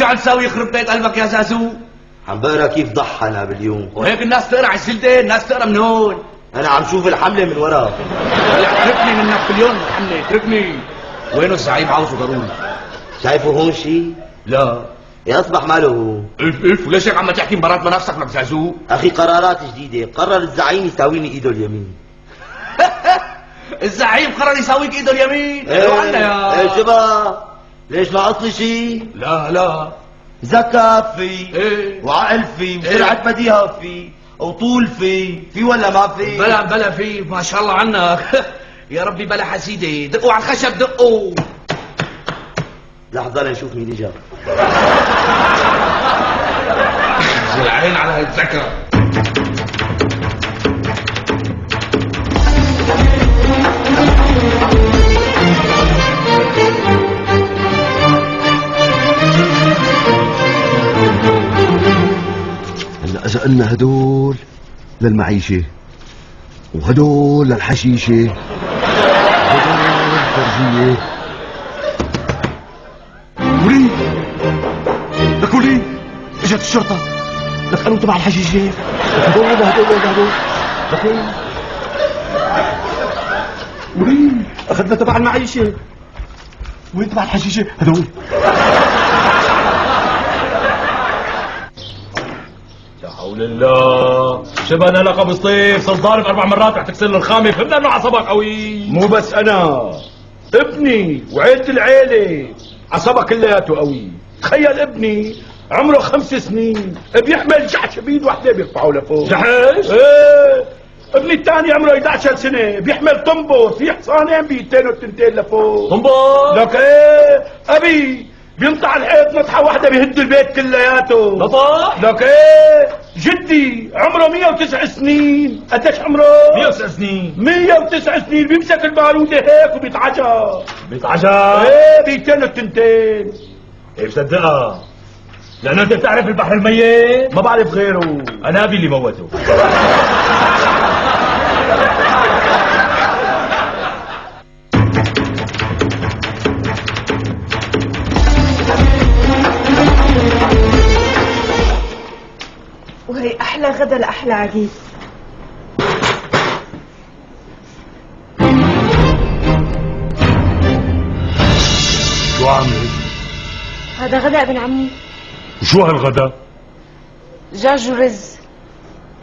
عم تساوي يخرب بيت قلبك يا زازو؟ عم بقرا كيف ضحنا باليوم. وهيك الناس تقرا على الجلدة، الناس تقرا من هون. انا عم شوف الحملة من ورا. اتركني من نابليون الحملة، اتركني. وينه الزعيم عاوزه ضروري؟ شايفه هون شي؟ لا. يا اصبح ماله هو؟ اف وليش هيك عم تحكي مبارات بنفسك لك زازو؟ اخي قرارات جديدة، قرر الزعيم يساويني ايده اليمين. الزعيم قرر يساويك ايده اليمين؟ ايه شبه؟ ليش ناقصني شي؟ لا ذكاء في، ايه وعقل في، وسرعة بديهة في، وطول في ولا ما في؟ بلا في، ما شاء الله عنك. يا ربي بلا حسيدة، دقوا على الخشب دقوا. لحظة لنشوف مين اجا. العين على هالذكر. هلا اذا قلنا هدول للمعيشة وهدول للحشيشة وهدول للفرجية. وليد لك وليد اجت الشرطة، لك قالوا تبع الحشيشة. لك هدول لك وليد اخذنا تبع المعيشة. وين تبع الحشيشة هدول؟ لا حول الله. شبه انا لقب سطيف صرت ضارب 4 مرات رح تكسر الخامه. فهمنا انه عصبك قوي. مو بس انا، ابني وعيلة العيلة عصبها كلياته قوي. تخيل ابني عمره 5 سنين بيحمل جحش بيد واحدة بيرفعه لفوق. جحش؟ ايه. ابني الثاني عمره 11 سنة بيحمل طنبور في حصانين بيدتين والتنتين لفوق. طنبور؟ لك ايه. ابي بينطع الحيط نطحة واحدة بيهد البيت كلياته. نطح؟ لك ايه. جدي عمره 109 سنين. قديش عمره؟ 109 سنين. 109 سنين بيمسك البارودة هيك وبيتعجب. بيتعجب؟ ايه بيدتين والتنتين. ايه بصدقها، لانه انت بتعرف البحر الميت؟ ما بعرف غيره. انا ابي اللي موته. وهي أحلى غدا لأحلى عريس. شو عامل؟ هذا غدا ابن عمي. وشو هالغدا؟ دجاج ورز.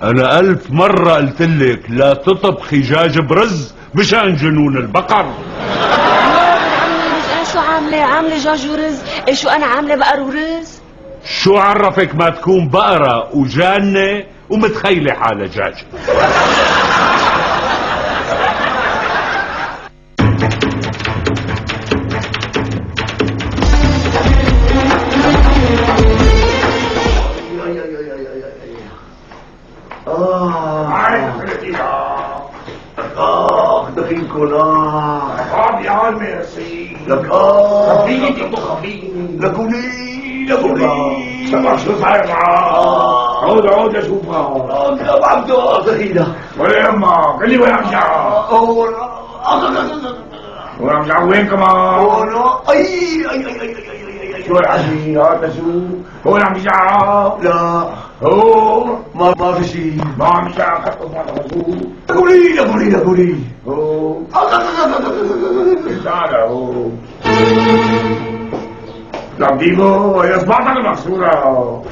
أنا 1000 مرة قلتلك لا تطبخي دجاج برز مشان جنون البقر. لا ابن عمي مش أنا شو عاملة دجاج ورز. إيه شو أنا عاملة بقر ورز. شو عرفك ما تكون بقرة وجانة ومتخيلة حالة دجاج؟ دخيلكم يا عم ميرسي. لك خفيني لك سمع شو صاير معاه. عود اشوفها. لا عبده دخيلة. وين يمك؟ قل لي وين عم جعل؟ وين عم جعل؟ وين كمان؟ شو العزيز هذا شو؟ هو عم يجعل؟ لا هو ما في شيء. ما عم يجعل خطه هذا هو. قولي هو تعال هو. لا بديبو هي اصبعتك المكسورة.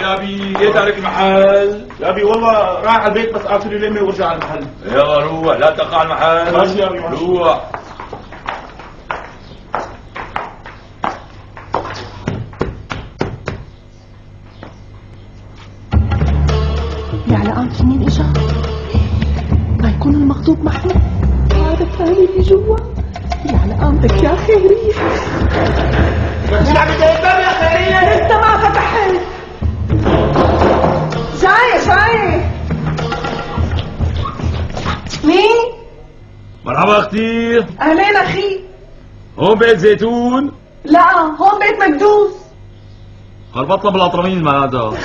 يا ابي ايه تارك المحل؟ يا ابي والله رايح على البيت بس اخر لمي وارجع على المحل. يلا روح، لا تقع على المحل. ماشي يا ابي ماشي. روح. يا علقان منين اجا؟ ما يكون المخطوب معنا؟ هذا الثاني اللي جوا. يا علقانتك يا خيرية. مين عم يفتح الباب يا خيرية؟ لسه ما فتحت. جاي. مين؟ مرحبا اختي. اهلين اخي. هون بيت زيتون؟ لا هون بيت مكدوس. خربطنا بالاطرمين ما هذا.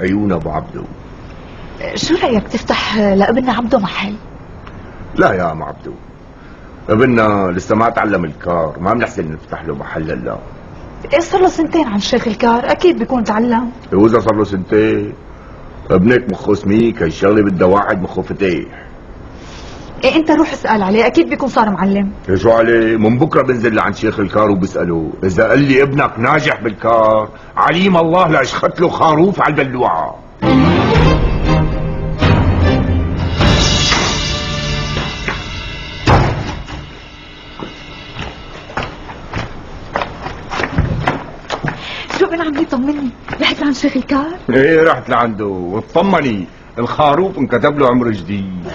عيون ابو عبدو. شو رأيك تفتح لابننا عبده محل؟ لا يا ام عبدو، ابننا لسه ما تعلم الكار، ما بنحسن نفتح له محل الا. ايه صار له سنتين عن شيخ الكار، اكيد بيكون تعلم. واذا صار له سنتين ابنك مخه سميك، هالشغله بدها واحد مخه فتيح. ايه انت روح اسأل عليه، اكيد بيكون صار معلم. إيه شو عليه؟ من بكره بنزل لعند شيخ الكار وبسأله، اذا قال لي ابنك ناجح بالكار عليم الله لاشخت له خروف على البلوعه. شو ابن عمي طمني، رحت لعند شيخ الكار؟ ايه رحت لعنده واطمني، الخروف انكتب له عمر جديد.